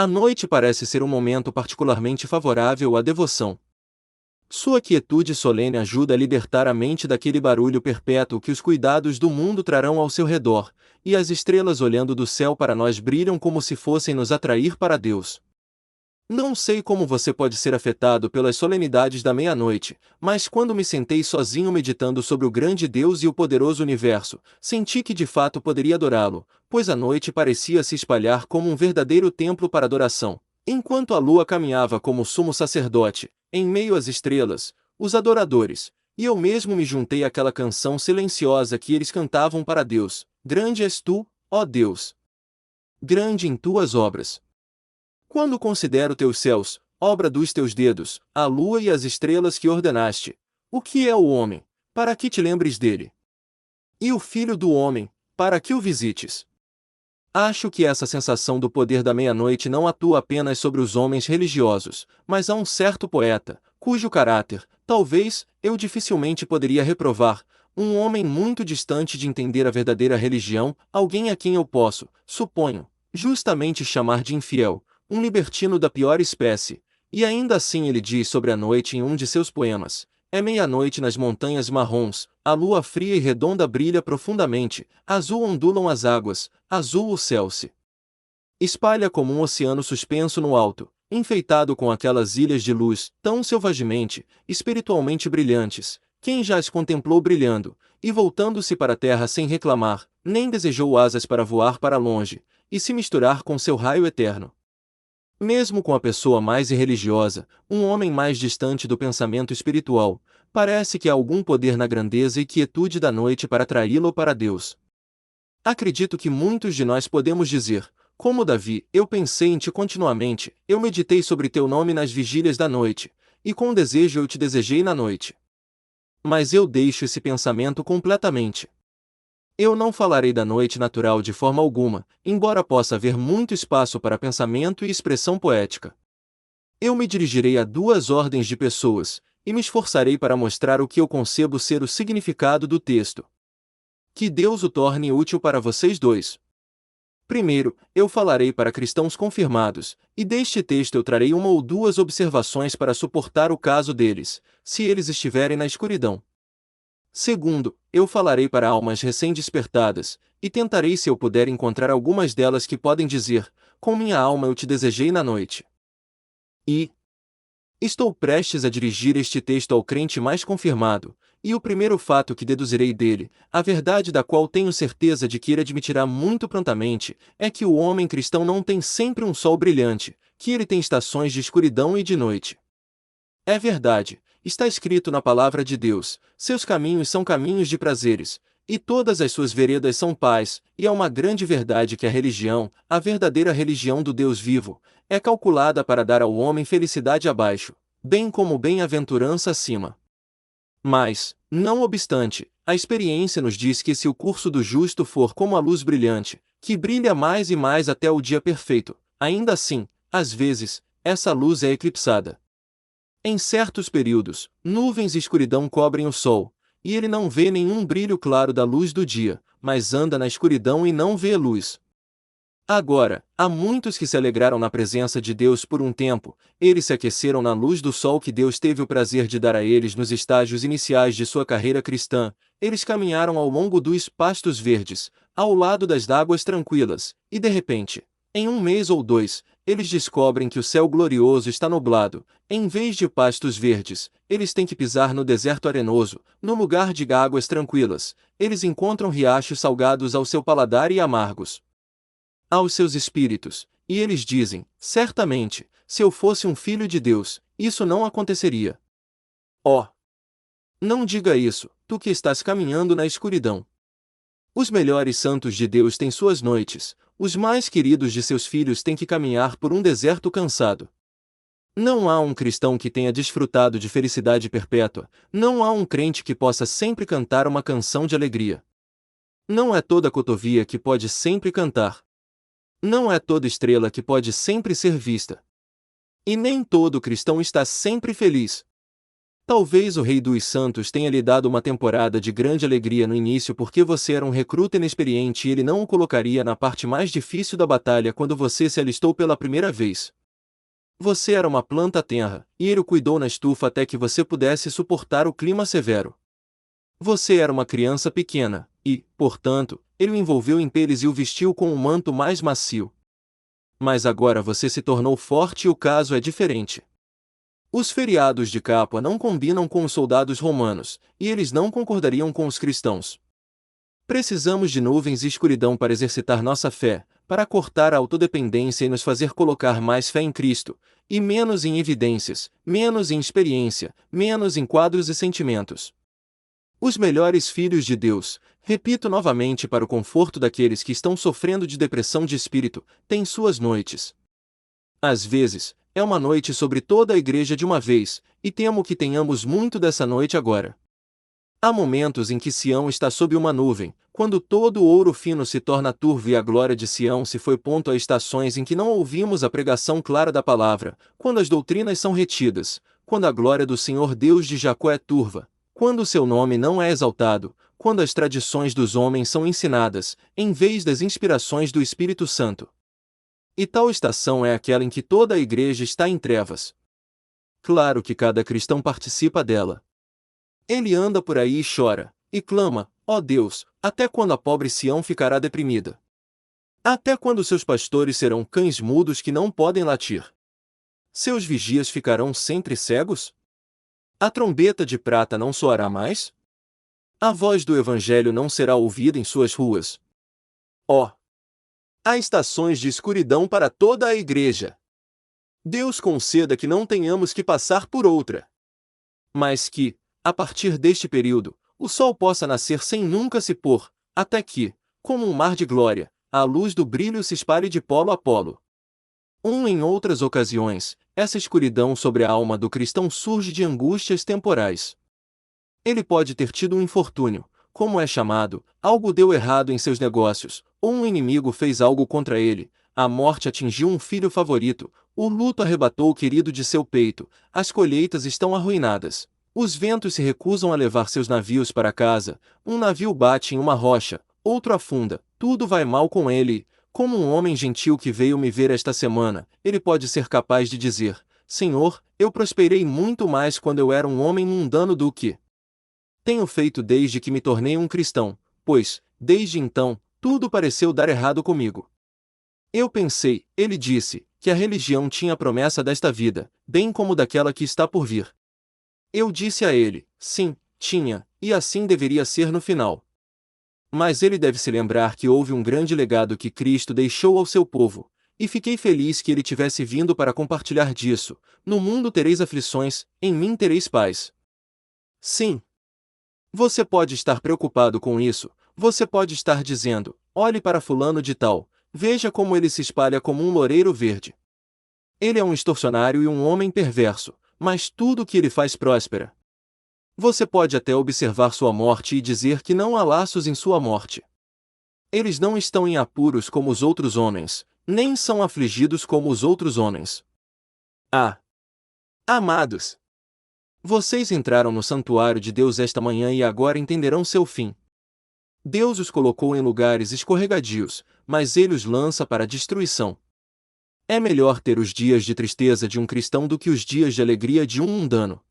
A noite parece ser um momento particularmente favorável à devoção. Sua quietude solene ajuda a libertar a mente daquele barulho perpétuo que os cuidados do mundo trarão ao seu redor, e as estrelas olhando do céu para nós brilham como se fossem nos atrair para Deus. Não sei como você pode ser afetado pelas solenidades da meia-noite, mas quando me sentei sozinho meditando sobre o grande Deus e o poderoso universo, senti que de fato poderia adorá-lo, pois a noite parecia se espalhar como um verdadeiro templo para adoração, enquanto a lua caminhava como sumo sacerdote, em meio às estrelas, os adoradores, e eu mesmo me juntei àquela canção silenciosa que eles cantavam para Deus: Grande és tu, ó Deus! Grande em tuas obras! Quando considero teus céus, obra dos teus dedos, a lua e as estrelas que ordenaste, o que é o homem, para que te lembres dele? E o filho do homem, para que o visites? Acho que essa sensação do poder da meia-noite não atua apenas sobre os homens religiosos, mas há um certo poeta, cujo caráter, talvez, eu dificilmente poderia reprovar, um homem muito distante de entender a verdadeira religião, alguém a quem eu posso, suponho, justamente chamar de infiel, um libertino da pior espécie, e ainda assim ele diz sobre a noite em um de seus poemas: é meia-noite nas montanhas marrons, a lua fria e redonda brilha profundamente, azul ondulam as águas, azul o céu se espalha como um oceano suspenso no alto, enfeitado com aquelas ilhas de luz, tão selvagemente, espiritualmente brilhantes. Quem já as contemplou brilhando, e voltando-se para a terra sem reclamar, nem desejou asas para voar para longe, e se misturar com seu raio eterno? Mesmo com a pessoa mais irreligiosa, um homem mais distante do pensamento espiritual, parece que há algum poder na grandeza e quietude da noite para atraí-lo para Deus. Acredito que muitos de nós podemos dizer, como Davi: eu pensei em ti continuamente, eu meditei sobre teu nome nas vigílias da noite, e com desejo eu te desejei na noite. Mas eu deixo esse pensamento completamente. Eu não falarei da noite natural de forma alguma, embora possa haver muito espaço para pensamento e expressão poética. Eu me dirigirei a duas ordens de pessoas, e me esforçarei para mostrar o que eu concebo ser o significado do texto. Que Deus o torne útil para vocês dois. Primeiro, eu falarei para cristãos confirmados, e deste texto eu trarei uma ou duas observações para suportar o caso deles, se eles estiverem na escuridão. Segundo, eu falarei para almas recém-despertadas, e tentarei se eu puder encontrar algumas delas que podem dizer: com minha alma eu te desejei na noite. E estou prestes a dirigir este texto ao crente mais confirmado, e o primeiro fato que deduzirei dele, a verdade da qual tenho certeza de que ele admitirá muito prontamente, é que o homem cristão não tem sempre um sol brilhante, que ele tem estações de escuridão e de noite. É verdade, está escrito na palavra de Deus: seus caminhos são caminhos de prazeres, e todas as suas veredas são paz, e é uma grande verdade que a religião, a verdadeira religião do Deus vivo, é calculada para dar ao homem felicidade abaixo, bem como bem-aventurança acima. Mas, não obstante, a experiência nos diz que se o curso do justo for como a luz brilhante, que brilha mais e mais até o dia perfeito, ainda assim, às vezes, essa luz é eclipsada. Em certos períodos, nuvens e escuridão cobrem o sol, e ele não vê nenhum brilho claro da luz do dia, mas anda na escuridão e não vê luz. Agora, há muitos que se alegraram na presença de Deus por um tempo, eles se aqueceram na luz do sol que Deus teve o prazer de dar a eles nos estágios iniciais de sua carreira cristã, eles caminharam ao longo dos pastos verdes, ao lado das águas tranquilas, e de repente, em um mês ou dois, eles descobrem que o céu glorioso está nublado. Em vez de pastos verdes, eles têm que pisar no deserto arenoso, no lugar de águas tranquilas, eles encontram riachos salgados ao seu paladar e amargos aos seus espíritos, e eles dizem: certamente, se eu fosse um filho de Deus, isso não aconteceria. Oh! Não diga isso, tu que estás caminhando na escuridão. Os melhores santos de Deus têm suas noites, os mais queridos de seus filhos têm que caminhar por um deserto cansado. Não há um cristão que tenha desfrutado de felicidade perpétua, não há um crente que possa sempre cantar uma canção de alegria. Não é toda cotovia que pode sempre cantar. Não é toda estrela que pode sempre ser vista. E nem todo cristão está sempre feliz. Talvez o Rei dos Santos tenha lhe dado uma temporada de grande alegria no início porque você era um recruta inexperiente e ele não o colocaria na parte mais difícil da batalha quando você se alistou pela primeira vez. Você era uma planta tenra, e ele o cuidou na estufa até que você pudesse suportar o clima severo. Você era uma criança pequena, e, portanto, ele o envolveu em peles e o vestiu com um manto mais macio. Mas agora você se tornou forte e o caso é diferente. Os feriados de Capua não combinam com os soldados romanos, e eles não concordariam com os cristãos. Precisamos de nuvens e escuridão para exercitar nossa fé, para cortar a autodependência e nos fazer colocar mais fé em Cristo, e menos em evidências, menos em experiência, menos em quadros e sentimentos. Os melhores filhos de Deus, repito novamente para o conforto daqueles que estão sofrendo de depressão de espírito, têm suas noites. Às vezes, é uma noite sobre toda a igreja de uma vez, e temo que tenhamos muito dessa noite agora. Há momentos em que Sião está sob uma nuvem, quando todo o ouro fino se torna turvo e a glória de Sião se foi. Há estações em que não ouvimos a pregação clara da palavra, quando as doutrinas são retidas, quando a glória do Senhor Deus de Jacó é turva, quando o seu nome não é exaltado, quando as tradições dos homens são ensinadas, em vez das inspirações do Espírito Santo. E tal estação é aquela em que toda a igreja está em trevas. Claro que cada cristão participa dela. Ele anda por aí e chora, e clama, ó Deus, até quando a pobre Sião ficará deprimida? Até quando seus pastores serão cães mudos que não podem latir? Seus vigias ficarão sempre cegos? A trombeta de prata não soará mais? A voz do evangelho não será ouvida em suas ruas? Ó! Há estações de escuridão para toda a igreja. Deus conceda que não tenhamos que passar por outra. Mas que, a partir deste período, o sol possa nascer sem nunca se pôr, até que, como um mar de glória, a luz do brilho se espalhe de polo a polo. Em outras ocasiões, essa escuridão sobre a alma do cristão surge de angústias temporais. Ele pode ter tido um infortúnio, como é chamado, algo deu errado em seus negócios, ou um inimigo fez algo contra ele, a morte atingiu um filho favorito, o luto arrebatou o querido de seu peito, as colheitas estão arruinadas. Os ventos se recusam a levar seus navios para casa, um navio bate em uma rocha, outro afunda, tudo vai mal com ele. Como um homem gentil que veio me ver esta semana, ele pode ser capaz de dizer: Senhor, eu prosperei muito mais quando eu era um homem mundano do que tenho feito desde que me tornei um cristão, pois, desde então, tudo pareceu dar errado comigo. Eu pensei, ele disse, que a religião tinha a promessa desta vida, bem como daquela que está por vir. Eu disse a ele, sim, tinha, e assim deveria ser no final. Mas ele deve se lembrar que houve um grande legado que Cristo deixou ao seu povo, e fiquei feliz que ele tivesse vindo para compartilhar disso. No mundo tereis aflições, em mim tereis paz. Sim. Você pode estar preocupado com isso, você pode estar dizendo, olhe para fulano de tal, veja como ele se espalha como um loureiro verde. Ele é um extorsionário e um homem perverso, mas tudo o que ele faz prospera. Você pode até observar sua morte e dizer que não há laços em sua morte. Eles não estão em apuros como os outros homens, nem são afligidos como os outros homens. Amados! Vocês entraram no santuário de Deus esta manhã e agora entenderão seu fim. Deus os colocou em lugares escorregadios, mas ele os lança para a destruição. É melhor ter os dias de tristeza de um cristão do que os dias de alegria de um mundano.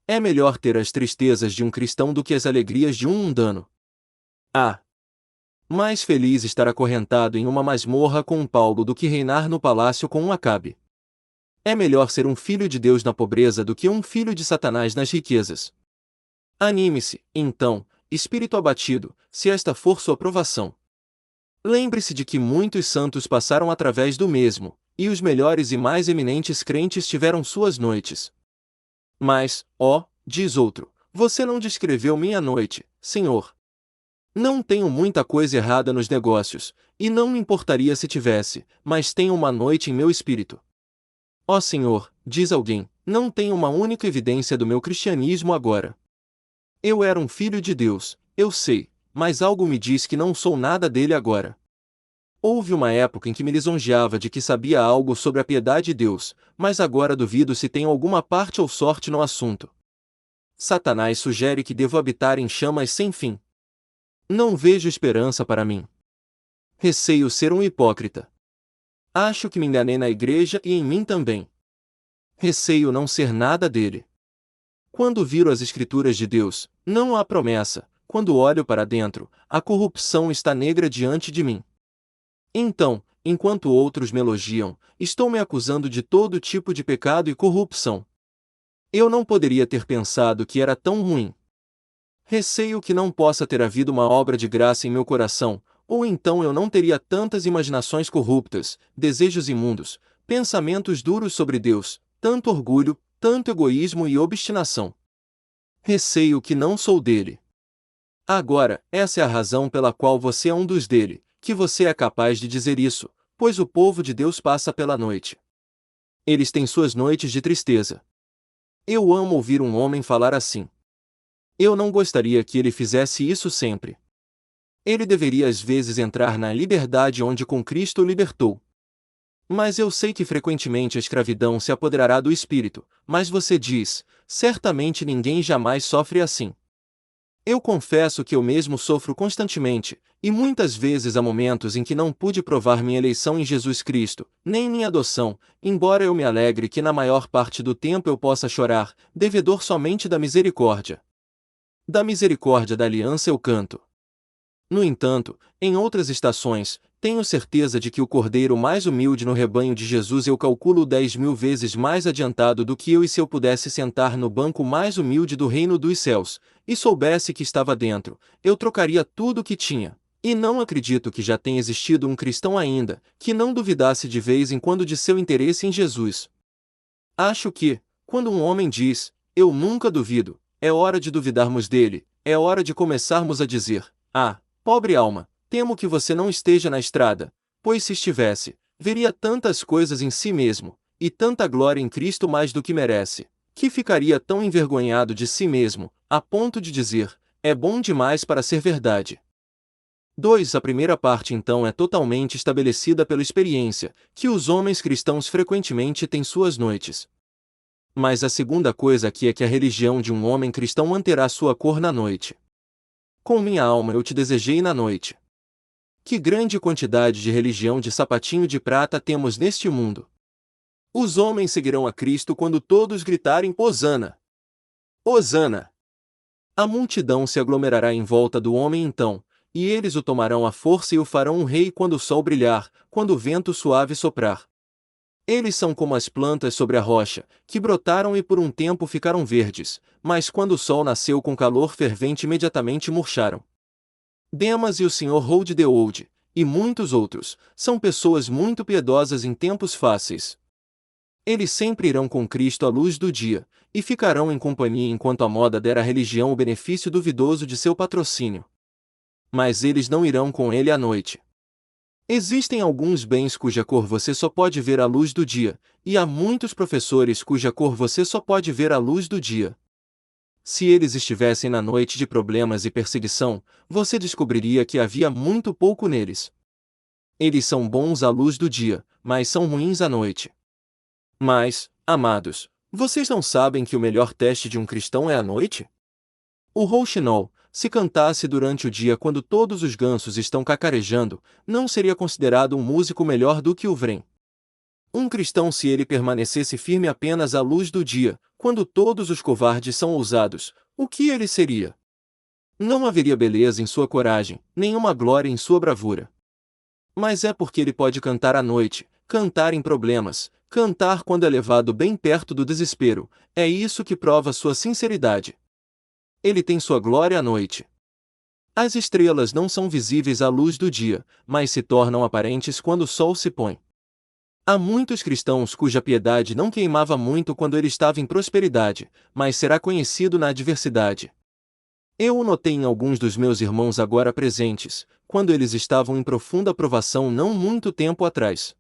É melhor ter as tristezas de um cristão do que as alegrias de um mundano. Mais feliz estar acorrentado em uma masmorra com um Paulo do que reinar no palácio com um Acabe. É melhor ser um filho de Deus na pobreza do que um filho de Satanás nas riquezas. Anime-se, então, espírito abatido, se esta for sua provação. Lembre-se de que muitos santos passaram através do mesmo, e os melhores e mais eminentes crentes tiveram suas noites. Mas, diz outro, você não descreveu minha noite, Senhor. Não tenho muita coisa errada nos negócios, e não me importaria se tivesse, mas tenho uma noite em meu espírito. Ó Senhor, diz alguém, não tenho uma única evidência do meu cristianismo agora. Eu era um filho de Deus, eu sei, mas algo me diz que não sou nada dele agora. Houve uma época em que me lisonjeava de que sabia algo sobre a piedade de Deus, mas agora duvido se tenho alguma parte ou sorte no assunto. Satanás sugere que devo habitar em chamas sem fim. Não vejo esperança para mim. Receio ser um hipócrita. Acho que me enganei na igreja e em mim também. Receio não ser nada dele. Quando viro as Escrituras de Deus, não há promessa. Quando olho para dentro, a corrupção está negra diante de mim. Então, enquanto outros me elogiam, estou me acusando de todo tipo de pecado e corrupção. Eu não poderia ter pensado que era tão ruim. Receio que não possa ter havido uma obra de graça em meu coração, ou então eu não teria tantas imaginações corruptas, desejos imundos, pensamentos duros sobre Deus, tanto orgulho, tanto egoísmo e obstinação. Receio que não sou dele. Agora, essa é a razão pela qual você é um dos dele, que você é capaz de dizer isso, pois o povo de Deus passa pela noite. Eles têm suas noites de tristeza. Eu amo ouvir um homem falar assim. Eu não gostaria que ele fizesse isso sempre. Ele deveria às vezes entrar na liberdade onde com Cristo o libertou. Mas eu sei que frequentemente a escravidão se apoderará do espírito, mas você diz, certamente ninguém jamais sofre assim. Eu confesso que eu mesmo sofro constantemente, e muitas vezes há momentos em que não pude provar minha eleição em Jesus Cristo, nem minha adoção, embora eu me alegre que na maior parte do tempo eu possa chorar, devedor somente da misericórdia. Da misericórdia da aliança eu canto. No entanto, em outras estações, tenho certeza de que o cordeiro mais humilde no rebanho de Jesus eu calculo 10.000 vezes mais adiantado do que eu, e se eu pudesse sentar no banco mais humilde do reino dos céus, e soubesse que estava dentro, eu trocaria tudo o que tinha. E não acredito que já tenha existido um cristão ainda, que não duvidasse de vez em quando de seu interesse em Jesus. Acho que, quando um homem diz, eu nunca duvido, é hora de duvidarmos dele, é hora de começarmos a dizer, ah, pobre alma, temo que você não esteja na estrada, pois se estivesse, veria tantas coisas em si mesmo, e tanta glória em Cristo mais do que merece, que ficaria tão envergonhado de si mesmo, a ponto de dizer, é bom demais para ser verdade. 2. A primeira parte então é totalmente estabelecida pela experiência, que os homens cristãos frequentemente têm suas noites. Mas a segunda coisa aqui é que a religião de um homem cristão manterá sua cor na noite. Com minha alma eu te desejei na noite. Que grande quantidade de religião de sapatinho de prata temos neste mundo! Os homens seguirão a Cristo quando todos gritarem Hosana! Hosana! A multidão se aglomerará em volta do homem então, e eles o tomarão à força e o farão um rei quando o sol brilhar, quando o vento suave soprar. Eles são como as plantas sobre a rocha, que brotaram e por um tempo ficaram verdes, mas quando o sol nasceu com calor fervente imediatamente murcharam. Demas e o Sr. Hold de Old, e muitos outros, são pessoas muito piedosas em tempos fáceis. Eles sempre irão com Cristo à luz do dia, e ficarão em companhia enquanto a moda der à religião o benefício duvidoso de seu patrocínio. Mas eles não irão com ele à noite. Existem alguns bens cuja cor você só pode ver à luz do dia, e há muitos professores cuja cor você só pode ver à luz do dia. Se eles estivessem na noite de problemas e perseguição, você descobriria que havia muito pouco neles. Eles são bons à luz do dia, mas são ruins à noite. Mas, amados, vocês não sabem que o melhor teste de um cristão é à noite? O rouxinol, se cantasse durante o dia quando todos os gansos estão cacarejando, não seria considerado um músico melhor do que o vrem. Um cristão, se ele permanecesse firme apenas à luz do dia, quando todos os covardes são ousados, o que ele seria? Não haveria beleza em sua coragem, nenhuma glória em sua bravura. Mas é porque ele pode cantar à noite, cantar em problemas, cantar quando é levado bem perto do desespero, é isso que prova sua sinceridade. Ele tem sua glória à noite. As estrelas não são visíveis à luz do dia, mas se tornam aparentes quando o sol se põe. Há muitos cristãos cuja piedade não queimava muito quando ele estava em prosperidade, mas será conhecido na adversidade. Eu o notei em alguns dos meus irmãos agora presentes, quando eles estavam em profunda provação não muito tempo atrás.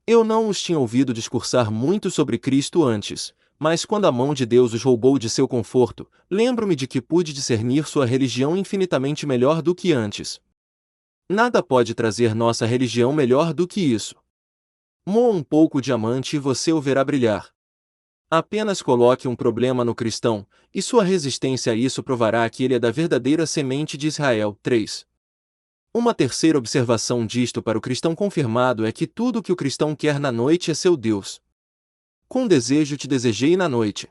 Eu não os tinha ouvido discursar muito sobre Cristo antes, mas quando a mão de Deus os roubou de seu conforto, lembro-me de que pude discernir sua religião infinitamente melhor do que antes. Nada pode trazer nossa religião melhor do que isso. Moa um pouco o diamante e você o verá brilhar. Apenas coloque um problema no cristão, e sua resistência a isso provará que ele é da verdadeira semente de Israel. 3. Uma terceira observação disto para o cristão confirmado é que tudo o que o cristão quer na noite é seu Deus. Com desejo te desejei na noite.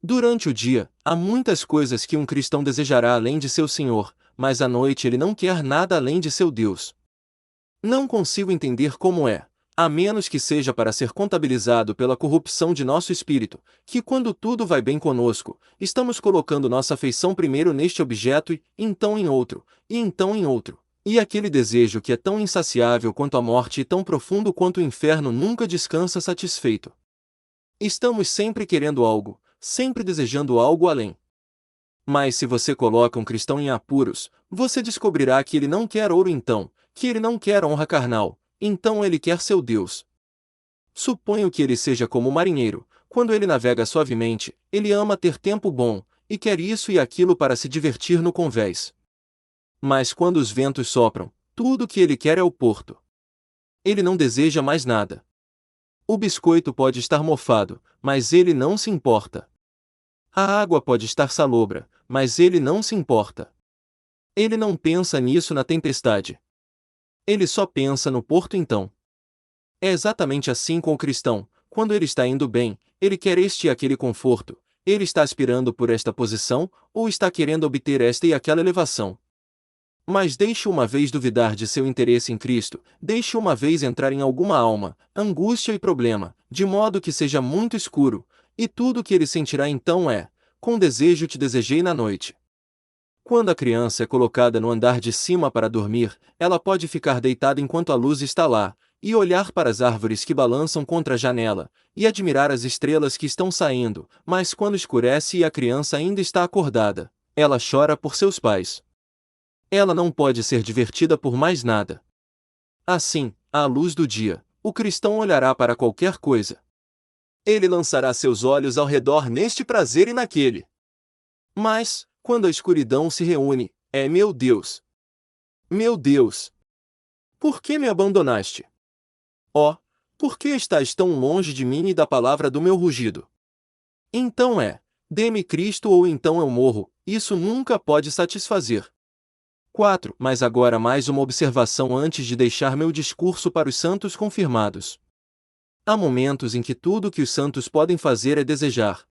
Durante o dia, há muitas coisas que um cristão desejará além de seu Senhor, mas à noite ele não quer nada além de seu Deus. Não consigo entender como é, a menos que seja para ser contabilizado pela corrupção de nosso espírito, que quando tudo vai bem conosco, estamos colocando nossa afeição primeiro neste objeto e, então em outro, e então em outro. E aquele desejo que é tão insaciável quanto a morte e tão profundo quanto o inferno nunca descansa satisfeito. Estamos sempre querendo algo, sempre desejando algo além. Mas se você coloca um cristão em apuros, você descobrirá que ele não quer ouro então, que ele não quer honra carnal, então ele quer seu Deus. Suponho que ele seja como o marinheiro, quando ele navega suavemente, ele ama ter tempo bom, e quer isso e aquilo para se divertir no convés. Mas quando os ventos sopram, tudo o que ele quer é o porto. Ele não deseja mais nada. O biscoito pode estar mofado, mas ele não se importa. A água pode estar salobra, mas ele não se importa. Ele não pensa nisso na tempestade. Ele só pensa no porto então. É exatamente assim com o cristão, quando ele está indo bem, ele quer este e aquele conforto, ele está aspirando por esta posição, ou está querendo obter esta e aquela elevação. Mas deixe uma vez duvidar de seu interesse em Cristo, deixe uma vez entrar em alguma alma, angústia e problema, de modo que seja muito escuro, e tudo o que ele sentirá então é: com desejo te desejei na noite. Quando a criança é colocada no andar de cima para dormir, ela pode ficar deitada enquanto a luz está lá, e olhar para as árvores que balançam contra a janela, e admirar as estrelas que estão saindo, mas quando escurece e a criança ainda está acordada, ela chora por seus pais. Ela não pode ser divertida por mais nada. Assim, à luz do dia, o cristão olhará para qualquer coisa. Ele lançará seus olhos ao redor neste prazer e naquele. Mas, quando a escuridão se reúne, é meu Deus! Meu Deus! Por que me abandonaste? Ó, por que estás tão longe de mim e da palavra do meu rugido? Então dê-me Cristo ou então eu morro, isso nunca pode satisfazer. 4. Mas agora mais uma observação antes de deixar meu discurso para os santos confirmados. Há momentos em que tudo o que os santos podem fazer é desejar.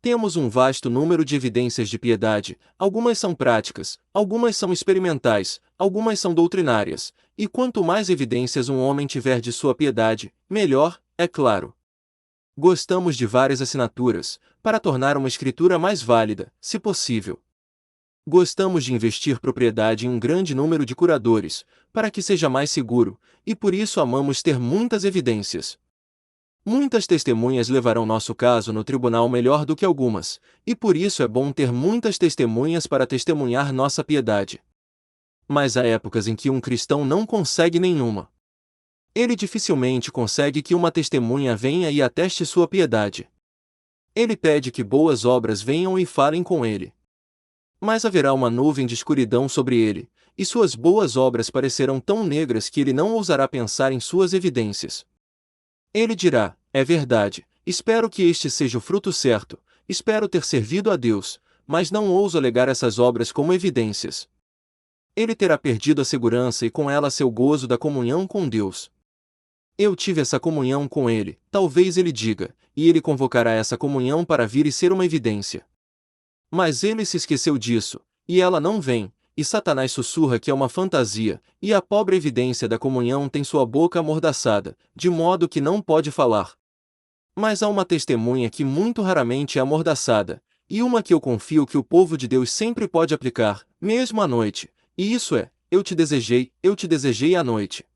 Temos um vasto número de evidências de piedade, algumas são práticas, algumas são experimentais, algumas são doutrinárias, e quanto mais evidências um homem tiver de sua piedade, melhor, é claro. Gostamos de várias assinaturas, para tornar uma escritura mais válida, se possível. Gostamos de investir propriedade em um grande número de curadores, para que seja mais seguro, e por isso amamos ter muitas evidências. Muitas testemunhas levarão nosso caso no tribunal melhor do que algumas, e por isso é bom ter muitas testemunhas para testemunhar nossa piedade. Mas há épocas em que um cristão não consegue nenhuma. Ele dificilmente consegue que uma testemunha venha e ateste sua piedade. Ele pede que boas obras venham e falem com ele. Mas haverá uma nuvem de escuridão sobre ele, e suas boas obras parecerão tão negras que ele não ousará pensar em suas evidências. Ele dirá: é verdade, espero que este seja o fruto certo, espero ter servido a Deus, mas não ouso alegar essas obras como evidências. Ele terá perdido a segurança e com ela seu gozo da comunhão com Deus. Eu tive essa comunhão com ele, talvez ele diga, e ele convocará essa comunhão para vir e ser uma evidência. Mas ele se esqueceu disso, e ela não vem, e Satanás sussurra que é uma fantasia, e a pobre evidência da comunhão tem sua boca amordaçada, de modo que não pode falar. Mas há uma testemunha que muito raramente é amordaçada, e uma que eu confio que o povo de Deus sempre pode aplicar, mesmo à noite, e isso é: eu te desejei à noite.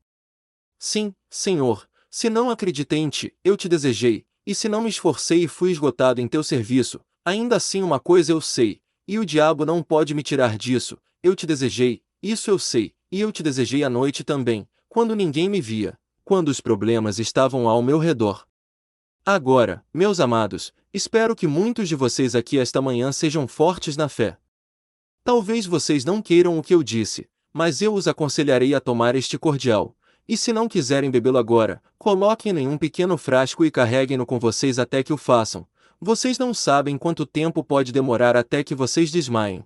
Sim, Senhor, se não acreditei em ti, eu te desejei, e se não me esforcei e fui esgotado em teu serviço, ainda assim uma coisa eu sei, e o diabo não pode me tirar disso: eu te desejei, isso eu sei, e eu te desejei à noite também, quando ninguém me via, quando os problemas estavam ao meu redor. Agora, meus amados, espero que muitos de vocês aqui esta manhã sejam fortes na fé. Talvez vocês não queiram o que eu disse, mas eu os aconselharei a tomar este cordial, E se não quiserem bebê-lo agora, coloquem-no em um pequeno frasco e carreguem-no com vocês até que o façam. Vocês não sabem quanto tempo pode demorar até que vocês desmaiem.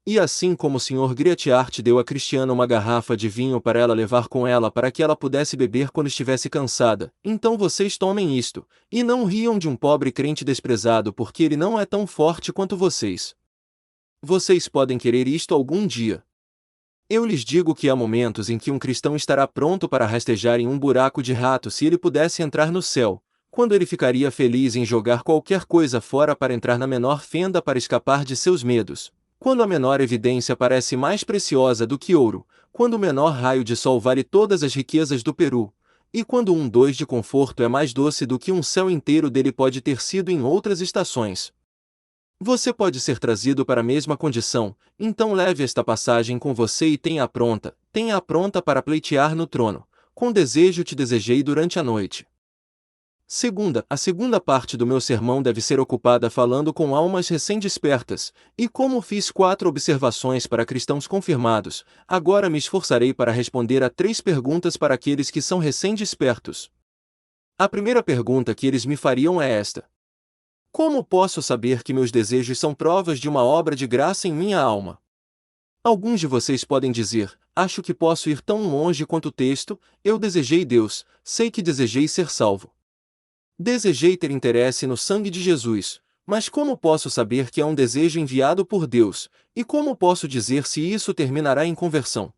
E assim como o Sr. Griatiart deu a Cristiana uma garrafa de vinho para ela levar com ela para que ela pudesse beber quando estivesse cansada, então vocês tomem isto, e não riam de um pobre crente desprezado porque ele não é tão forte quanto vocês. Vocês podem querer isto algum dia. Eu lhes digo que há momentos em que um cristão estará pronto para rastejar em um buraco de rato se ele pudesse entrar no céu, quando ele ficaria feliz em jogar qualquer coisa fora para entrar na menor fenda para escapar de seus medos. Quando a menor evidência parece mais preciosa do que ouro, quando o menor raio de sol vale todas as riquezas do Peru, e quando um dois de conforto é mais doce do que um céu inteiro dele pode ter sido em outras estações. Você pode ser trazido para a mesma condição, então leve esta passagem com você e tenha-a pronta para pleitear no trono. Com desejo te desejei durante a noite. A segunda parte do meu sermão deve ser ocupada falando com almas recém-despertas, e como fiz 4 observações para cristãos confirmados, agora me esforçarei para responder a 3 perguntas para aqueles que são recém-despertos. A primeira pergunta que eles me fariam é esta: como posso saber que meus desejos são provas de uma obra de graça em minha alma? Alguns de vocês podem dizer: acho que posso ir tão longe quanto o texto, eu desejei Deus, sei que desejei ser salvo. Desejei ter interesse no sangue de Jesus, mas como posso saber que é um desejo enviado por Deus, e como posso dizer se isso terminará em conversão?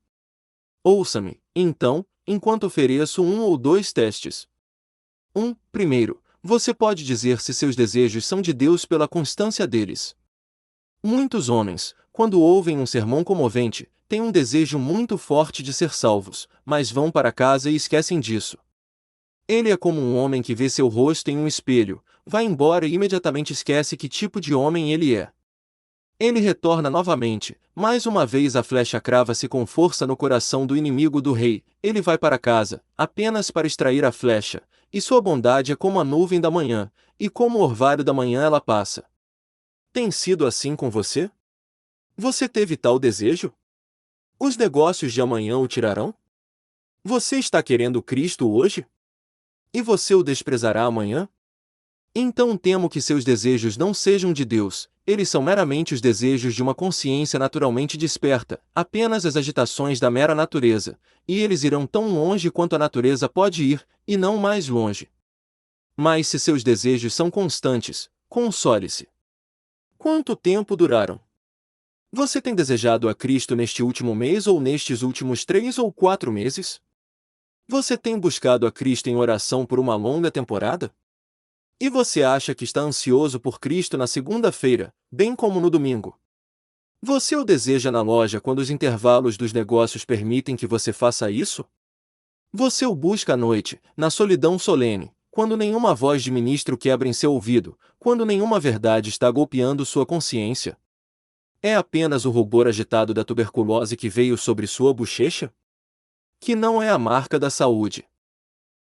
Ouça-me, então, enquanto ofereço 1 ou 2 testes. Primeiro, você pode dizer se seus desejos são de Deus pela constância deles. Muitos homens, quando ouvem um sermão comovente, têm um desejo muito forte de ser salvos, mas vão para casa e esquecem disso. Ele é como um homem que vê seu rosto em um espelho, vai embora e imediatamente esquece que tipo de homem ele é. Ele retorna novamente, mais uma vez a flecha crava-se com força no coração do inimigo do rei, ele vai para casa, apenas para extrair a flecha, e sua bondade é como a nuvem da manhã, e como o orvalho da manhã ela passa. Tem sido assim com você? Você teve tal desejo? Os negócios de amanhã o tirarão? Você está querendo Cristo hoje? E você o desprezará amanhã? Então temo que seus desejos não sejam de Deus, eles são meramente os desejos de uma consciência naturalmente desperta, apenas as agitações da mera natureza, e eles irão tão longe quanto a natureza pode ir, e não mais longe. Mas se seus desejos são constantes, console-se. Quanto tempo duraram? Você tem desejado a Cristo neste último mês ou nestes últimos 3 ou 4 meses? Você tem buscado a Cristo em oração por uma longa temporada? E você acha que está ansioso por Cristo na segunda-feira, bem como no domingo? Você o deseja na loja quando os intervalos dos negócios permitem que você faça isso? Você o busca à noite, na solidão solene, quando nenhuma voz de ministro quebra em seu ouvido, quando nenhuma verdade está golpeando sua consciência? É apenas o rubor agitado da tuberculose que veio sobre sua bochecha? Que não é a marca da saúde.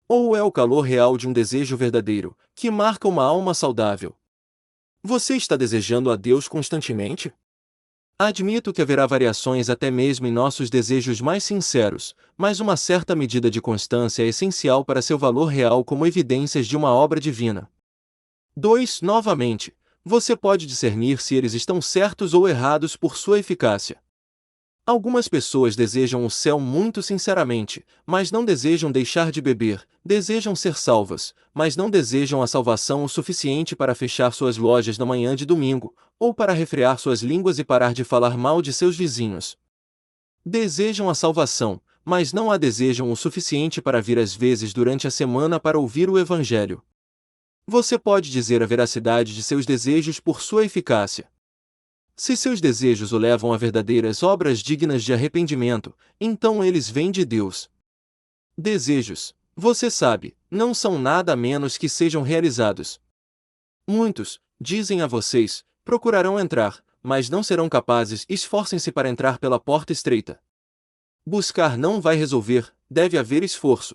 Ou é o calor real de um desejo verdadeiro, que marca uma alma saudável? Você está desejando a Deus constantemente? Admito que haverá variações até mesmo em nossos desejos mais sinceros, mas uma certa medida de constância é essencial para seu valor real como evidências de uma obra divina. Novamente, você pode discernir se eles estão certos ou errados por sua eficácia. Algumas pessoas desejam o céu muito sinceramente, mas não desejam deixar de beber, desejam ser salvas, mas não desejam a salvação o suficiente para fechar suas lojas na manhã de domingo, ou para refrear suas línguas e parar de falar mal de seus vizinhos. Desejam a salvação, mas não a desejam o suficiente para vir às vezes durante a semana para ouvir o Evangelho. Você pode dizer a veracidade de seus desejos por sua eficácia. Se seus desejos o levam a verdadeiras obras dignas de arrependimento, então eles vêm de Deus. Desejos, você sabe, não são nada menos que sejam realizados. Muitos, dizem a vocês, procurarão entrar, mas não serão capazes. Esforcem-se para entrar pela porta estreita. Buscar não vai resolver, deve haver esforço.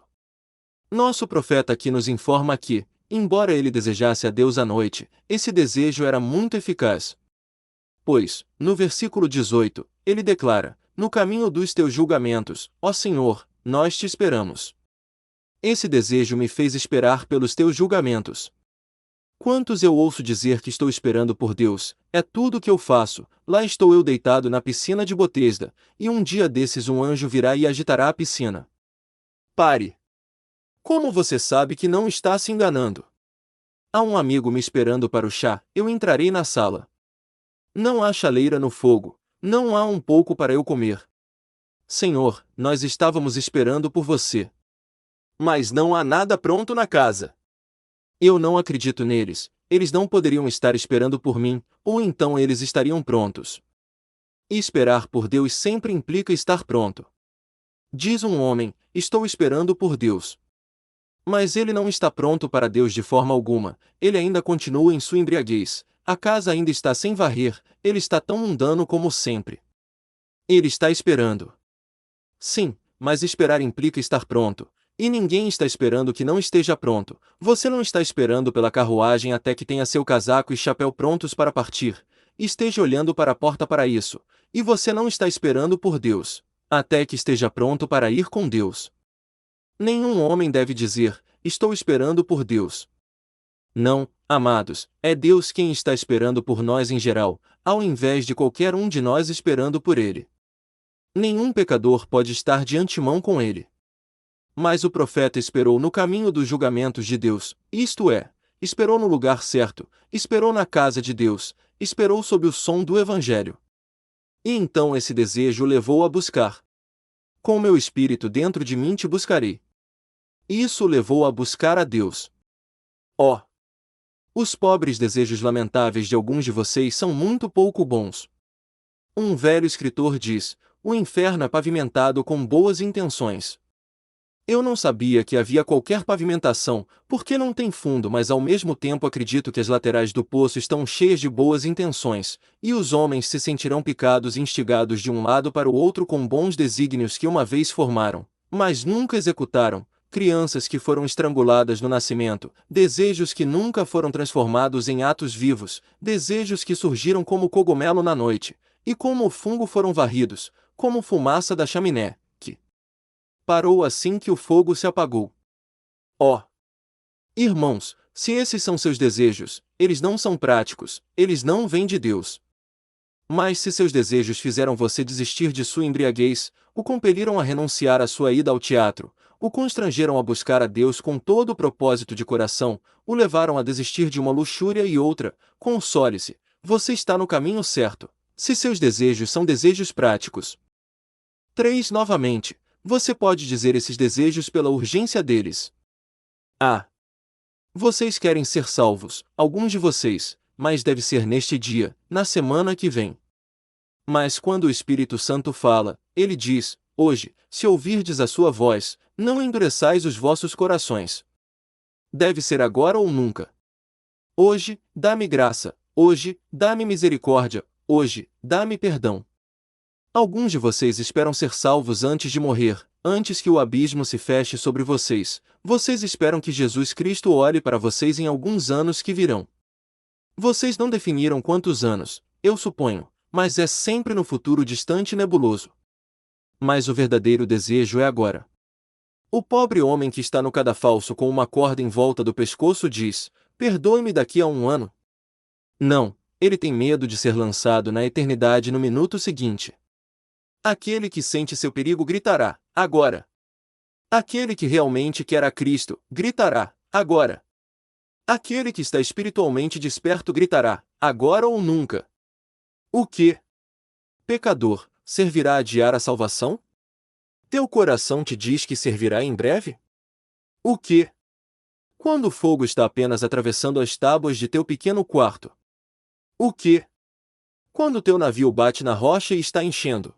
Nosso profeta aqui nos informa que, embora ele desejasse a Deus à noite, esse desejo era muito eficaz. Pois, no versículo 18, ele declara: no caminho dos teus julgamentos, ó Senhor, nós te esperamos. Esse desejo me fez esperar pelos teus julgamentos. Quantos eu ouço dizer que estou esperando por Deus, é tudo o que eu faço, lá estou eu deitado na piscina de Botesda, e um dia desses um anjo virá e agitará a piscina. Pare! Como você sabe que não está se enganando? Há um amigo me esperando para o chá, eu entrarei na sala. Não há chaleira no fogo, não há um pouco para eu comer. Senhor, nós estávamos esperando por você. Mas não há nada pronto na casa. Eu não acredito neles, eles não poderiam estar esperando por mim, ou então eles estariam prontos. E esperar por Deus sempre implica estar pronto. Diz um homem, estou esperando por Deus. Mas ele não está pronto para Deus de forma alguma, ele ainda continua em sua embriaguez, a casa ainda está sem varrer, ele está tão mundano como sempre. Ele está esperando. Sim, mas esperar implica estar pronto. E ninguém está esperando que não esteja pronto. Você não está esperando pela carruagem até que tenha seu casaco e chapéu prontos para partir. Esteja olhando para a porta para isso. E você não está esperando por Deus, até que esteja pronto para ir com Deus. Nenhum homem deve dizer, estou esperando por Deus. Não, amados, é Deus quem está esperando por nós em geral, ao invés de qualquer um de nós esperando por Ele. Nenhum pecador pode estar de antemão com Ele. Mas o profeta esperou no caminho dos julgamentos de Deus, isto é, esperou no lugar certo, esperou na casa de Deus, esperou sob o som do Evangelho. E então esse desejo o levou a buscar. Com meu espírito dentro de mim te buscarei. Isso o levou a buscar a Deus. Oh! Os pobres desejos lamentáveis de alguns de vocês são muito pouco bons. Um velho escritor diz, o inferno é pavimentado com boas intenções. Eu não sabia que havia qualquer pavimentação, porque não tem fundo, mas ao mesmo tempo acredito que as laterais do poço estão cheias de boas intenções, e os homens se sentirão picados e instigados de um lado para o outro com bons desígnios que uma vez formaram, mas nunca executaram, crianças que foram estranguladas no nascimento, desejos que nunca foram transformados em atos vivos, desejos que surgiram como cogumelo na noite, e como o fungo foram varridos, como fumaça da chaminé, que parou assim que o fogo se apagou. Oh! Irmãos, se esses são seus desejos, eles não são práticos, eles não vêm de Deus. Mas se seus desejos fizeram você desistir de sua embriaguez, o compeliram a renunciar à sua ida ao teatro, o constrangeram a buscar a Deus com todo o propósito de coração, o levaram a desistir de uma luxúria e outra, console-se, você está no caminho certo, se seus desejos são desejos práticos. 3. Novamente, você pode dizer esses desejos pela urgência deles. Ah! Vocês querem ser salvos, alguns de vocês, mas deve ser neste dia, na semana que vem. Mas quando o Espírito Santo fala, ele diz, hoje, se ouvirdes a sua voz, não endureçais os vossos corações. Deve ser agora ou nunca. Hoje, dá-me graça, hoje, dá-me misericórdia, hoje, dá-me perdão. Alguns de vocês esperam ser salvos antes de morrer, antes que o abismo se feche sobre vocês. Vocês esperam que Jesus Cristo olhe para vocês em alguns anos que virão. Vocês não definiram quantos anos, eu suponho, mas é sempre no futuro distante e nebuloso. Mas o verdadeiro desejo é agora. O pobre homem que está no cadafalso com uma corda em volta do pescoço diz, perdoe-me daqui a um ano. Não, ele tem medo de ser lançado na eternidade no minuto seguinte. Aquele que sente seu perigo gritará, agora. Aquele que realmente quer a Cristo, gritará, agora. Aquele que está espiritualmente desperto gritará, agora ou nunca. O que? Pecador, servirá adiar a salvação? Teu coração te diz que servirá em breve? O que? Quando o fogo está apenas atravessando as tábuas de teu pequeno quarto? O que? Quando teu navio bate na rocha e está enchendo?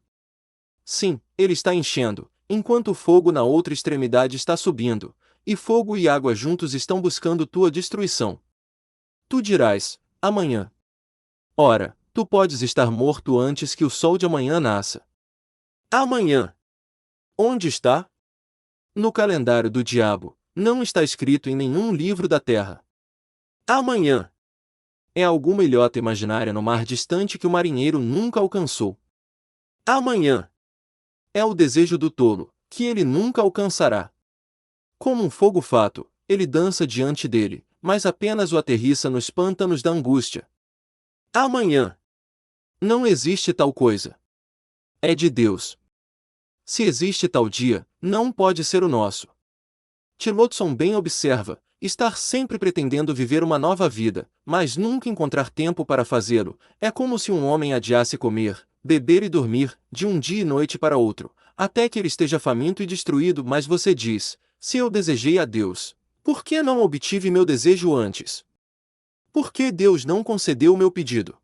Sim, ele está enchendo, enquanto o fogo na outra extremidade está subindo, e fogo e água juntos estão buscando tua destruição. Tu dirás, amanhã. Ora, tu podes estar morto antes que o sol de amanhã nasça. Amanhã. Onde está? No calendário do diabo, não está escrito em nenhum livro da terra. Amanhã. É alguma ilhota imaginária no mar distante que o marinheiro nunca alcançou. Amanhã. É o desejo do tolo, que ele nunca alcançará. Como um fogo fato, ele dança diante dele, mas apenas o aterrissa nos pântanos da angústia. Amanhã. Não existe tal coisa. É de Deus. Se existe tal dia, não pode ser o nosso. Tillotson bem observa, estar sempre pretendendo viver uma nova vida, mas nunca encontrar tempo para fazê-lo, é como se um homem adiasse comer, beber e dormir, de um dia e noite para outro, até que ele esteja faminto e destruído, mas você diz, se eu desejei a Deus, por que não obtive meu desejo antes? Por que Deus não concedeu o meu pedido?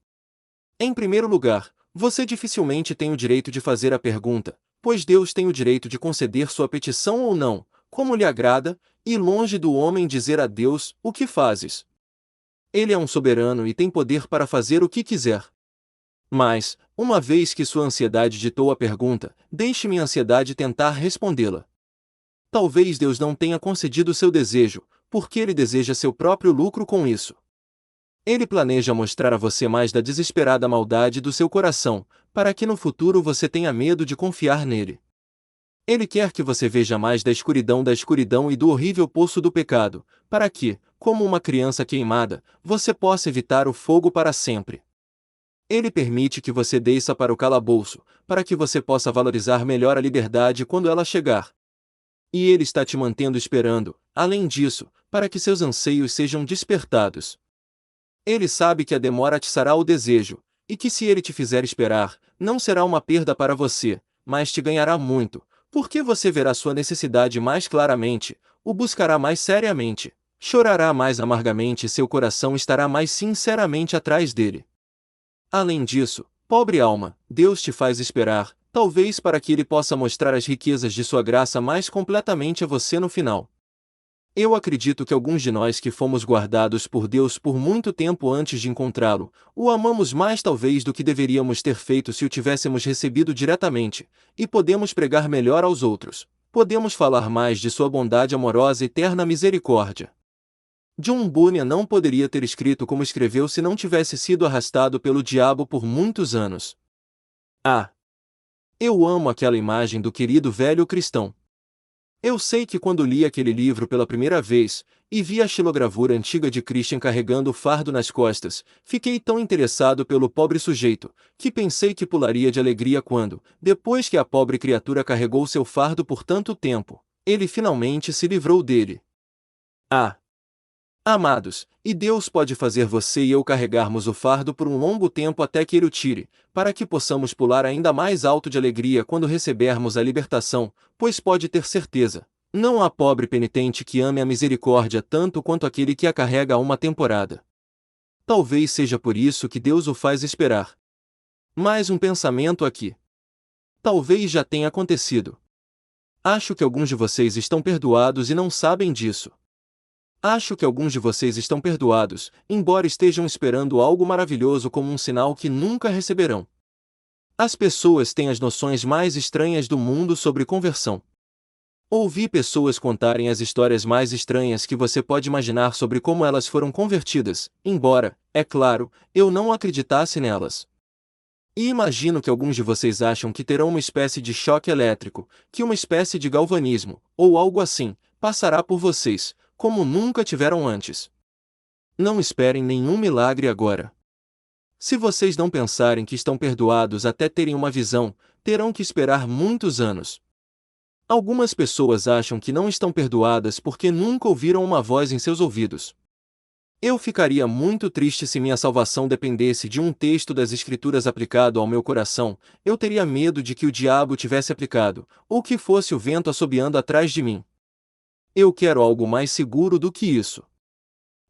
Em primeiro lugar, você dificilmente tem o direito de fazer a pergunta, pois Deus tem o direito de conceder sua petição ou não, como lhe agrada, e longe do homem dizer a Deus, o que fazes? Ele é um soberano e tem poder para fazer o que quiser. Mas, uma vez que sua ansiedade ditou a pergunta, deixe minha ansiedade tentar respondê-la. Talvez Deus não tenha concedido seu desejo, porque ele deseja seu próprio lucro com isso. Ele planeja mostrar a você mais da desesperada maldade do seu coração, para que no futuro você tenha medo de confiar nele. Ele quer que você veja mais da escuridão e do horrível poço do pecado, para que, como uma criança queimada, você possa evitar o fogo para sempre. Ele permite que você desça para o calabouço, para que você possa valorizar melhor a liberdade quando ela chegar. E ele está te mantendo esperando, além disso, para que seus anseios sejam despertados. Ele sabe que a demora atiçará o desejo, e que se ele te fizer esperar, não será uma perda para você, mas te ganhará muito, porque você verá sua necessidade mais claramente, o buscará mais seriamente, chorará mais amargamente e seu coração estará mais sinceramente atrás dele. Além disso, pobre alma, Deus te faz esperar, talvez para que ele possa mostrar as riquezas de sua graça mais completamente a você no final. Eu acredito que alguns de nós que fomos guardados por Deus por muito tempo antes de encontrá-lo, o amamos mais talvez do que deveríamos ter feito se o tivéssemos recebido diretamente, e podemos pregar melhor aos outros. Podemos falar mais de sua bondade amorosa e terna misericórdia. John Bunyan não poderia ter escrito como escreveu se não tivesse sido arrastado pelo diabo por muitos anos. Ah! Eu amo aquela imagem do querido velho cristão. Eu sei que quando li aquele livro pela primeira vez, e vi a xilogravura antiga de Christian carregando o fardo nas costas, fiquei tão interessado pelo pobre sujeito, que pensei que pularia de alegria quando, depois que a pobre criatura carregou seu fardo por tanto tempo, ele finalmente se livrou dele. Ah! Amados, e Deus pode fazer você e eu carregarmos o fardo por um longo tempo até que ele o tire, para que possamos pular ainda mais alto de alegria quando recebermos a libertação, pois pode ter certeza, não há pobre penitente que ame a misericórdia tanto quanto aquele que a carrega há uma temporada. Talvez seja por isso que Deus o faz esperar. Mais um pensamento aqui. Talvez já tenha acontecido. Acho que alguns de vocês estão perdoados e não sabem disso. Acho que alguns de vocês estão perdoados, embora estejam esperando algo maravilhoso como um sinal que nunca receberão. As pessoas têm as noções mais estranhas do mundo sobre conversão. Ouvi pessoas contarem as histórias mais estranhas que você pode imaginar sobre como elas foram convertidas, embora, é claro, eu não acreditasse nelas. E imagino que alguns de vocês acham que terão uma espécie de choque elétrico, que uma espécie de galvanismo, ou algo assim, passará por vocês, como nunca tiveram antes. Não esperem nenhum milagre agora. Se vocês não pensarem que estão perdoados até terem uma visão, terão que esperar muitos anos. Algumas pessoas acham que não estão perdoadas porque nunca ouviram uma voz em seus ouvidos. Eu ficaria muito triste se minha salvação dependesse de um texto das Escrituras aplicado ao meu coração, eu teria medo de que o diabo tivesse aplicado, ou que fosse o vento assobiando atrás de mim. Eu quero algo mais seguro do que isso.